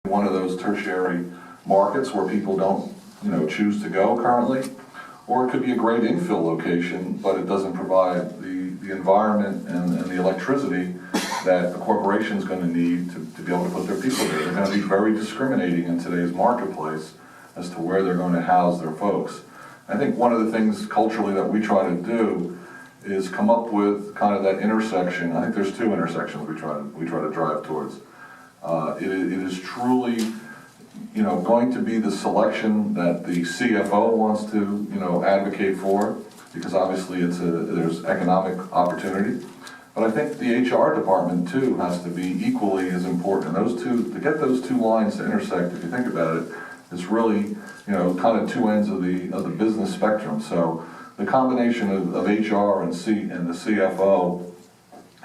one of those tertiary markets where people don't, choose to go currently, or it could be a great infill location, but it doesn't provide the environment and the electricity that the corporation is going to need to be able to put their people there. They're going to be very discriminating in today's marketplace as to where they're going to house their folks. I think one of the things culturally that we try to do is come up with kind of that intersection. I think there's two intersections we try to drive towards. It is truly, going to be the selection that the CFO wants to, advocate for, because obviously there's economic opportunity. But I think the HR department too has to be equally as important. And to get those two lines to intersect, if you think about it, it's really, kind of two ends of the business spectrum. So the combination of HR and the CFO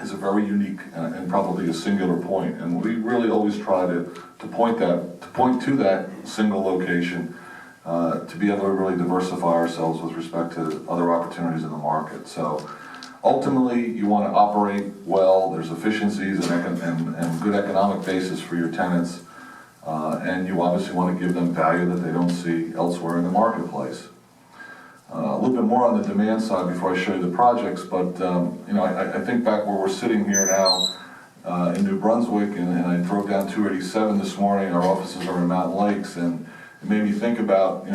is a very unique and probably a singular point. And we really always try to point to that single location to be able to really diversify ourselves with respect to other opportunities in the market. So ultimately, you want to operate well. There's efficiencies and good economic basis for your tenants, and you obviously want to give them value that they don't see elsewhere in the marketplace. A little bit more on the demand side before I show you the projects, but I think back where we're sitting here now in New Brunswick, and I drove down 287 this morning. Our offices are in Mountain Lakes, and it made me think about the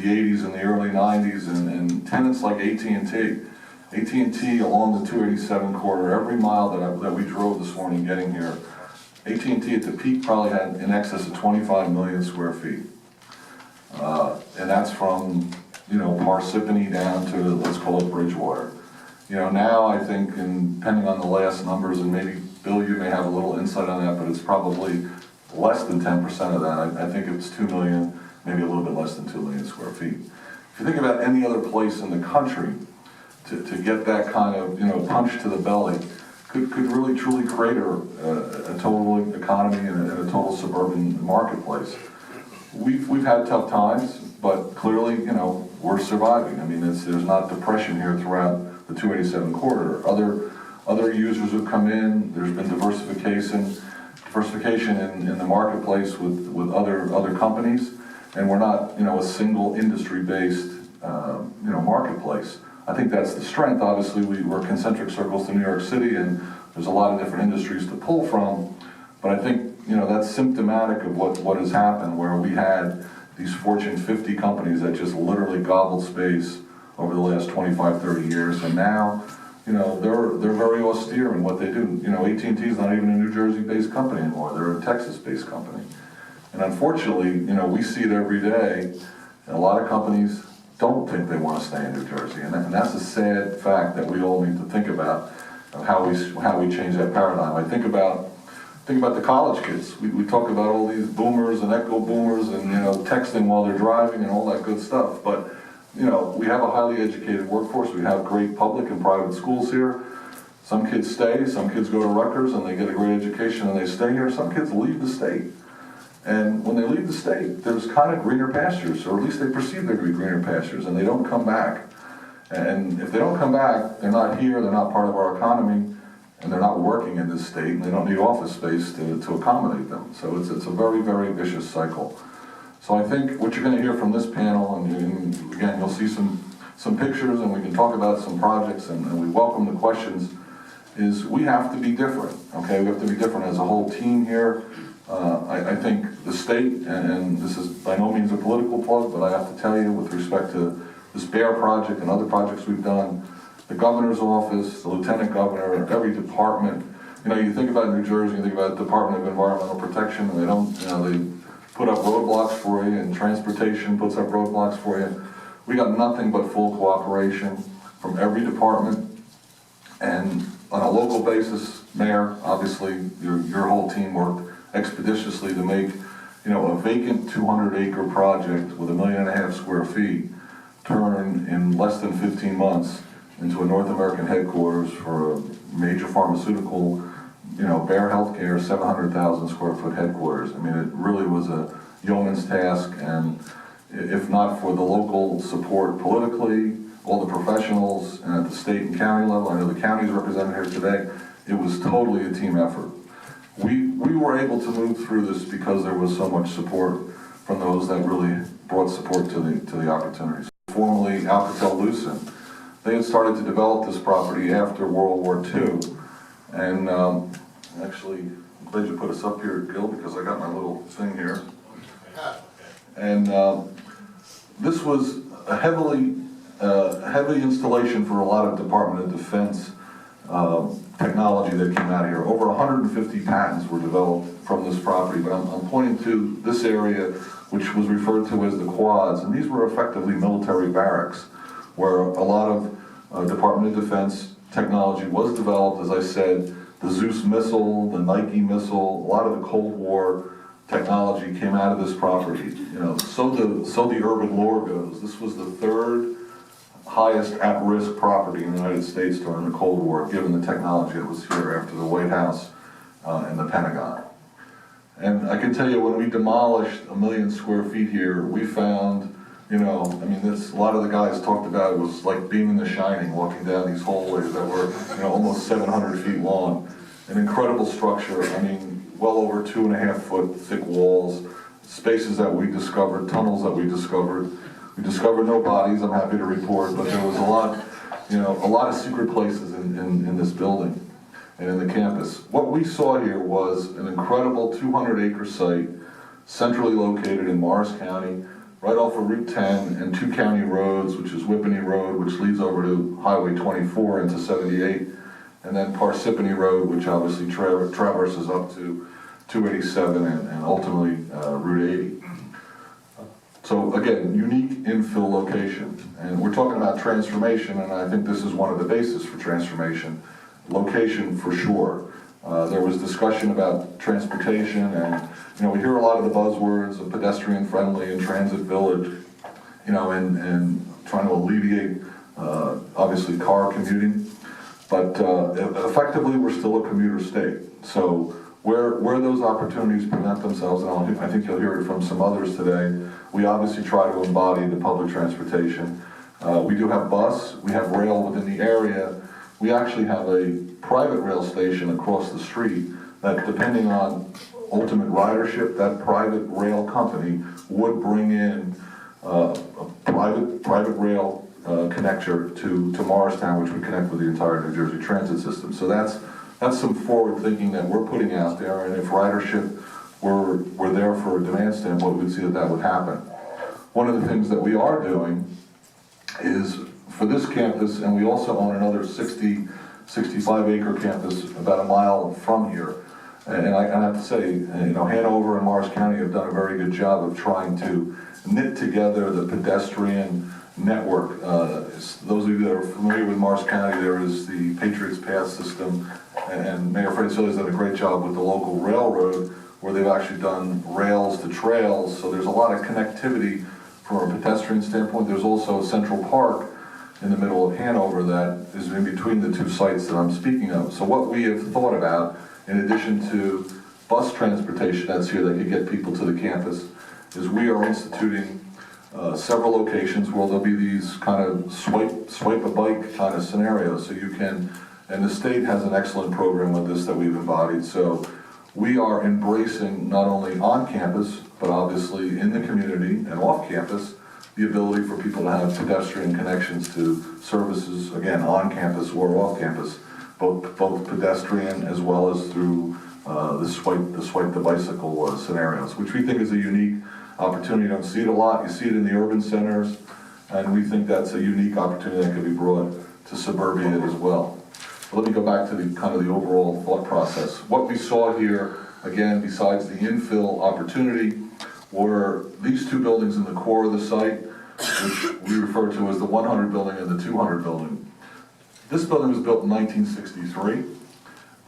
80s and the early 90s, and tenants like AT&T. AT&T along the 287 corridor, every mile that we drove this morning getting here, AT&T at the peak probably had in excess of 25 million square feet. And that's from, Parsippany down to, let's call it Bridgewater. Now I think, and depending on the last numbers, and maybe Bill, you may have a little insight on that, but it's probably less than 10% of that. I think it's 2 million, maybe a little bit less than 2 million square feet. If you think about any other place in the country, to get that kind of punch to the belly could really truly create a total economy and a total suburban marketplace. We've had tough times, but clearly we're surviving. I mean, there's not depression here throughout the 287 corridor. Other users have come in. There's been diversification in the marketplace with other companies, and we're not a single industry based marketplace. I think that's the strength. Obviously, we're concentric circles to New York City, and there's a lot of different industries to pull from. But I think that's symptomatic of what has happened, where we had these Fortune 50 companies that just literally gobbled space over the last 25, 30 years, and now they're very austere in what they do. AT&T is not even a New Jersey-based company anymore; they're a Texas-based company. And unfortunately, we see it every day. And a lot of companies don't think they want to stay in New Jersey, and that's a sad fact that we all need to think about how we change that paradigm. I think about the college kids. We talk about all these boomers and echo boomers and texting while they're driving and all that good stuff. But we have a highly educated workforce. We have great public and private schools here. Some kids stay. Some kids go to Rutgers and they get a great education and they stay here. Some kids leave the state. And when they leave the state, there's kind of greener pastures, or at least they perceive there to be greener pastures, and they don't come back. And if they don't come back, they're not here, they're not part of our economy, and they're not working in this state, and they don't need office space to accommodate them. So it's a very, very vicious cycle. So I think what you're going to hear from this panel, and again, you'll see some pictures, and we can talk about some projects, and we welcome the questions, is we have to be different, okay? We have to be different as a whole team here. I think the state, and this is by no means a political plug, but I have to tell you, with respect to this BEAR project and other projects we've done, the governor's office, the lieutenant governor, every department, you think about New Jersey, you think about the Department of Environmental Protection, and they don't, they put up roadblocks for you, and transportation puts up roadblocks for you. We got nothing but full cooperation from every department, and on a local basis, Mayor, obviously, your whole team worked expeditiously to make, a vacant 200-acre project with 1.5 million square feet turn in less than 15 months into a North American headquarters for a major pharmaceutical, Bayer Healthcare, 700,000 square foot headquarters. I mean, it really was a yeoman's task, and if not for the local support politically, all the professionals, and at the state and county level, I know the county is represented here today, it was totally a team effort. We were able to move through this because there was so much support from those that really brought support to the opportunities. Formerly Alcatel-Lucent, they had started to develop this property after World War II, and actually, I'm glad you put us up here, Gil, because I got my little thing here. And this was a heavy installation for a lot of Department of Defense technology that came out of here. Over 150 patents were developed from this property, but I'm pointing to this area, which was referred to as the quads, and these were effectively military barracks, where a lot of Department of Defense technology was developed. As I said, the Zeus missile, the Nike missile, a lot of the Cold War technology came out of this property. You know, so the urban lore goes. This was the third highest at-risk property in the United States during the Cold War, given the technology that was here after the White House and the Pentagon. And I can tell you, when we demolished 1 million square feet here, we found, you know, I mean, a lot of the guys talked about it was like being in The Shining, walking down these hallways that were, you know, almost 700 feet long. An incredible structure. I mean, well over 2.5 foot thick walls, spaces that we discovered, tunnels that we discovered. We discovered no bodies, I'm happy to report, but there was a lot, you know, a lot of secret places in this building and in the campus. What we saw here was an incredible 200-acre site, centrally located in Morris County, right off of Route 10 and 2 county roads, which is Whippany Road, which leads over to Highway 24 into 78, and then Parsippany Road, which obviously traverses up to 287 and ultimately Route 80. So again, unique infill location. And we're talking about transformation, and I think this is one of the bases for transformation. Location for sure. There was discussion about transportation, and you know, we hear a lot of the buzzwords of pedestrian friendly and transit village, you know, and trying to alleviate obviously car commuting. But effectively, we're still a commuter state. So where those opportunities present themselves, and I think you'll hear it from some others today, we obviously try to embody the public transportation. We do have bus, we have rail within the area. We actually have a private rail station across the street that, depending on ultimate ridership, that private rail company would bring in a private rail connector to Morristown, which would connect with the entire New Jersey transit system. So that's some forward thinking that we're putting out there, and if ridership were there for a demand standpoint, we'd see that would happen. One of the things that we are doing is, for this campus, and we also own another 65 acre campus about a mile from here. And I have to say, you know, Hanover and Morris County have done a very good job of trying to knit together the pedestrian network. Those of you that are familiar with Morris County, there is the Patriots Path system, and Mayor Freddie Silli's done a great job with the local railroad, where they've actually done rails to trails. So there's a lot of connectivity from a pedestrian standpoint. There's also Central Park in the middle of Hanover that is in between the two sites that I'm speaking of. So what we have thought about, in addition to bus transportation that's here that could get people to the campus, is we are instituting several locations where there'll be these kind of swipe a bike kind of scenarios. So you can, and the state has an excellent program with this that we've embodied. So we are embracing, not only on campus, but obviously in the community and off campus, the ability for people to have pedestrian connections to services, again, on campus or off campus, both pedestrian as well as through the swipe the bicycle scenarios, which we think is a unique opportunity. You don't see it a lot. You see it in the urban centers, and we think that's a unique opportunity that could be brought to suburbia as well. But let me go back to the kind of the overall thought process. What we saw here, again, besides the infill opportunity, were these two buildings in the core of the site, which we refer to as the 100 building and the 200 building. This building was built in 1963.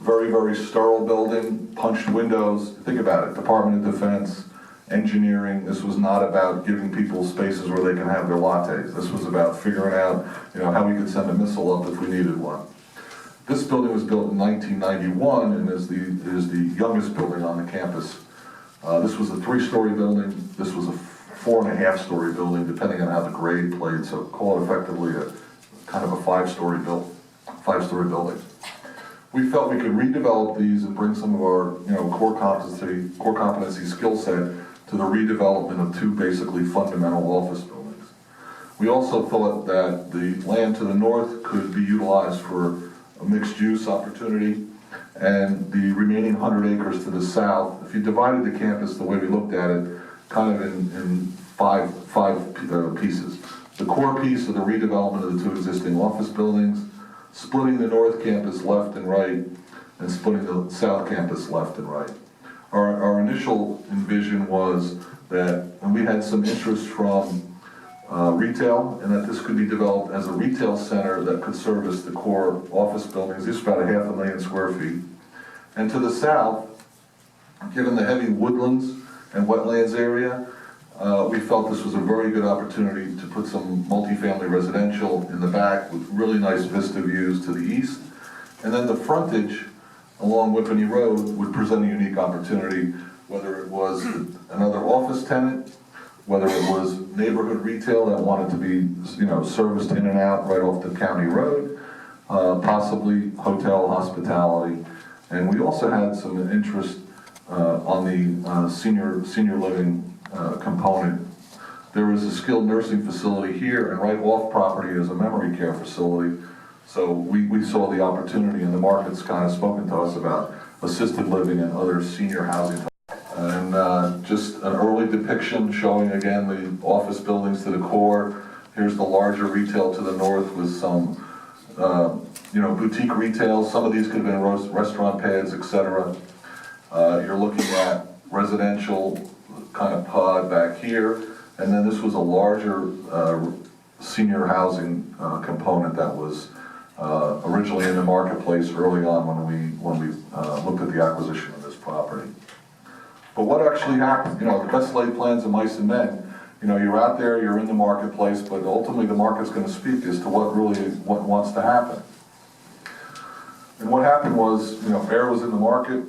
Very, very sterile building, punched windows. Think about it, Department of Defense, engineering. This was not about giving people spaces where they can have their lattes. This was about figuring out, you know, how we could send a missile up if we needed one. This building was built in 1991 and is the youngest building on the campus. This was a 3-story building. This was a 4.5-story building, depending on how the grade played. So call it effectively a kind of a 5-story building. we felt we could redevelop these and bring some of our, core competency skill set to the redevelopment of two basically fundamental office buildings. We also thought that the land to the north could be utilized for a mixed-use opportunity, and the remaining 100 acres to the south, if you divided the campus the way we looked at it, kind of in five pieces. The core piece of the redevelopment of the two existing office buildings, splitting the north campus left and right, and splitting the south campus left and right. Our initial envision was that, and we had some interest from retail, and that this could be developed as a retail center that could service the core office buildings. This is about 500,000 square feet. And to the south, given the heavy woodlands and wetlands area, we felt this was a very good opportunity to put some multifamily residential in the back with really nice vista views to the east. And then the frontage along Whippany Road would present a unique opportunity, whether it was another office tenant, whether it was neighborhood retail that wanted to be, serviced in and out right off the county road, possibly hotel, hospitality. And we also had some interest on the senior living component. There was a skilled nursing facility here, and right off property is a memory care facility. So we saw the opportunity, and the market's kind of spoken to us about assisted living and other senior housing. And just an early depiction showing again the office buildings to the core. Here's the larger retail to the north with some, boutique retail. Some of these could have been restaurant pads, etc. You're looking at residential kind of pod back here, and then this was a larger senior housing component that was originally in the marketplace early on when we looked at the acquisition of this property. But what actually happened? The best laid plans of mice and men. You're out there, you're in the marketplace, but ultimately the market's going to speak as to what wants to happen. And what happened was, Bear was in the market.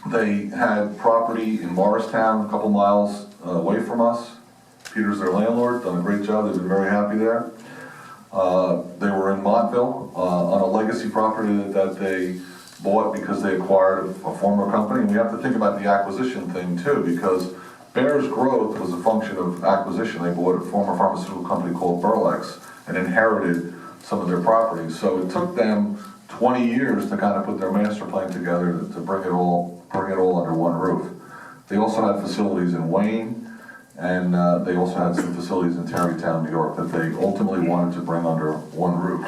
They had property in Morristown, a couple miles away from us. Peter's their landlord, done a great job. They've been very happy there. They were in Montville on a legacy property that they bought because they acquired a former company. And we have to think about the acquisition thing too, because Bear's growth was a function of acquisition. They bought a former pharmaceutical company called Burlex and inherited some of their properties. So it took them 20 years to kind of put their master plan together to bring it all under one roof. They also had facilities in Wayne, and they also had some facilities in Tarrytown, New York, that they ultimately wanted to bring under one roof.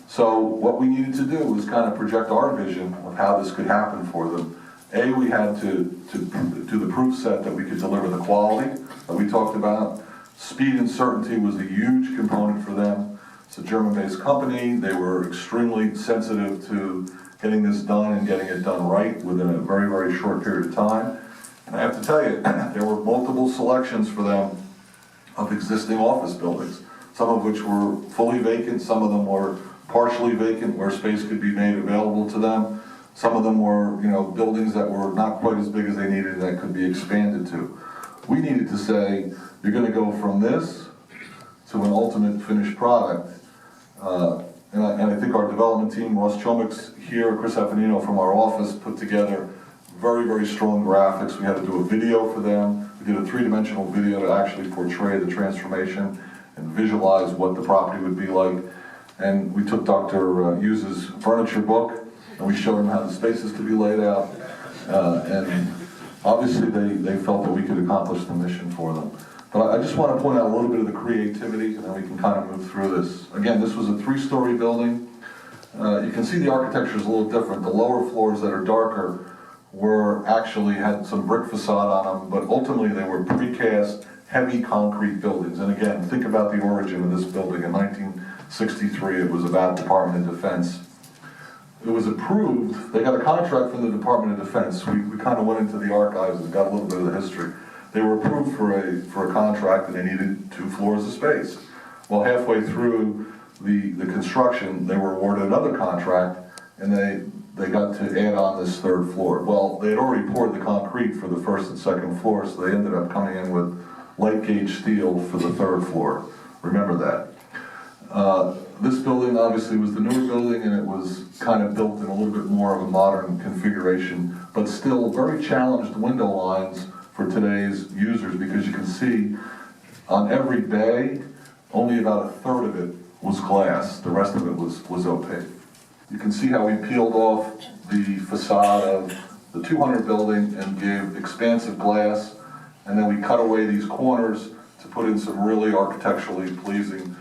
So what we needed to do was kind of project our vision of how this could happen for them. We had to do the proof set that we could deliver the quality that we talked about. Speed and certainty was a huge component for them. It's a German-based company. They were extremely sensitive to getting this done and getting it done right within a very, very short period of time. And I have to tell you, there were multiple selections for them of existing office buildings, some of which were fully vacant, some of them were partially vacant where space could be made available to them. Some of them were, buildings that were not quite as big as they needed that could be expanded to. We needed to say, you're going to go from this to an ultimate finished product. And I think our development team, Ross Chomix here, Chris Affinino from our office, put together very, very strong graphics. We had to do a video for them. We did a three-dimensional video to actually portray the transformation and visualize what the property would be like. And we took Dr. Hughes' furniture book, and we showed him how the spaces could be laid out. And obviously they felt that we could accomplish the mission for them. But I just want to point out a little bit of the creativity, and then we can kind of move through this. Again, this was a 3-story building. You can see the architecture is a little different. The lower floors that are darker had some brick facade on them, but ultimately they were precast, heavy concrete buildings. And again, think about the origin of this building. In 1963, it was about Department of Defense. It was approved. They got a contract from the Department of Defense. We kind of went into the archives and got a little bit of the history. They were approved for a contract, and they needed 2 floors of space. Well, halfway through the construction, they were awarded another contract, and they got to add on this 3rd floor. Well, they had already poured the concrete for the 1st and 2nd floor, so they ended up coming in with light gauge steel for the 3rd floor. Remember that. This building obviously was the newer building, and it was kind of built in a little bit more of a modern configuration, but still very challenged window lines for today's users, because you can see on every bay, only about a third of it was glass. The rest of it was opaque. You can see how we peeled off the facade of the 200 building and gave expansive glass, and then we cut away these corners to put in some really architecturally pleasing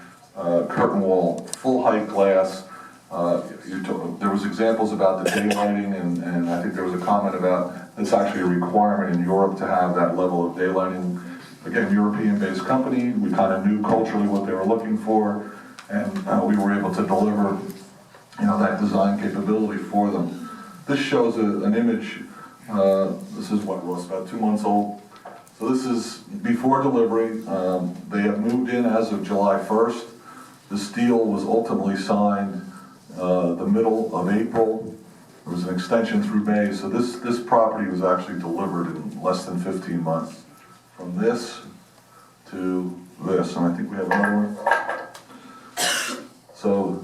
curtain wall, full height glass. There was examples about the daylighting, and I think there was a comment about it's actually a requirement in Europe to have that level of daylighting. Again, European-based company, we kind of knew culturally what they were looking for, and we were able to deliver, that design capability for them. This shows an image. This is what, Ross, about 2 months old. So this is before delivery. They have moved in as of July 1st. This deal was ultimately signed the middle of April. There was an extension through May, so this property was actually delivered in less than 15 months. From this to this, and I think we have another one. So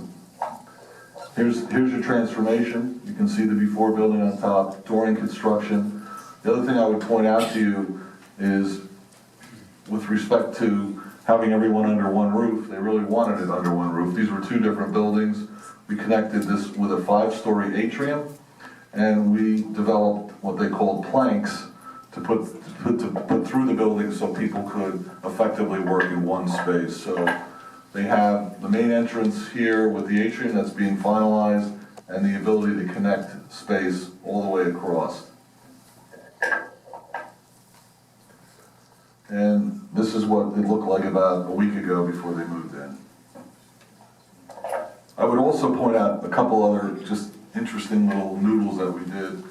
here's your transformation. You can see the before building on top during construction. The other thing I would point out to you is, with respect to having everyone under one roof, they really wanted it under one roof. These were two different buildings. We connected this with a 5-story atrium, and we developed what they called planks to put through the building so people could effectively work in one space. So they have the main entrance here with the atrium that's being finalized, and the ability to connect space all the way across. And this is what it looked like about a week ago before they moved in. I would also point out a couple other just interesting little noodles that we did.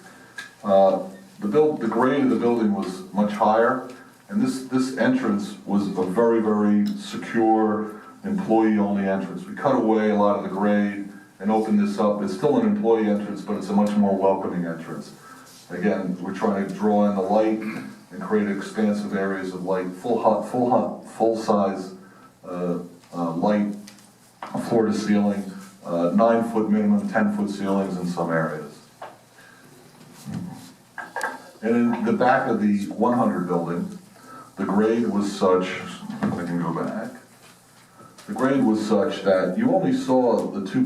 The grade of the building was much higher, and this entrance was a very, very secure, employee-only entrance. We cut away a lot of the grade and opened this up. It's still an employee entrance, but it's a much more welcoming entrance. Again, we're trying to draw in the light and create expansive areas of light, full-size light, floor to ceiling, 9-foot minimum, 10-foot ceilings in some areas. And in the back of the 100 building, the grade was such, if I can go back, the grade was such that you only saw the two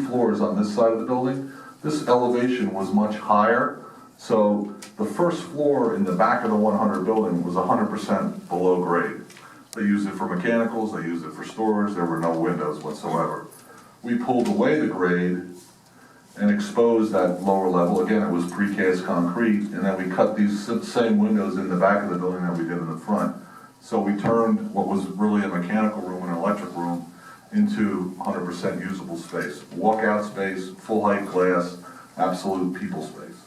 floors on this side of the building. This elevation was much higher, so the first floor in the back of the 100 building was 100% below grade. They used it for mechanicals, they used it for storage, there were no windows whatsoever. We pulled away the grade and exposed that lower level. Again, it was precast concrete, and then we cut these same windows in the back of the building that we did in the front. So we turned what was really a mechanical room and an electric room into 100% usable space. Walkout space, full height glass, absolute people space.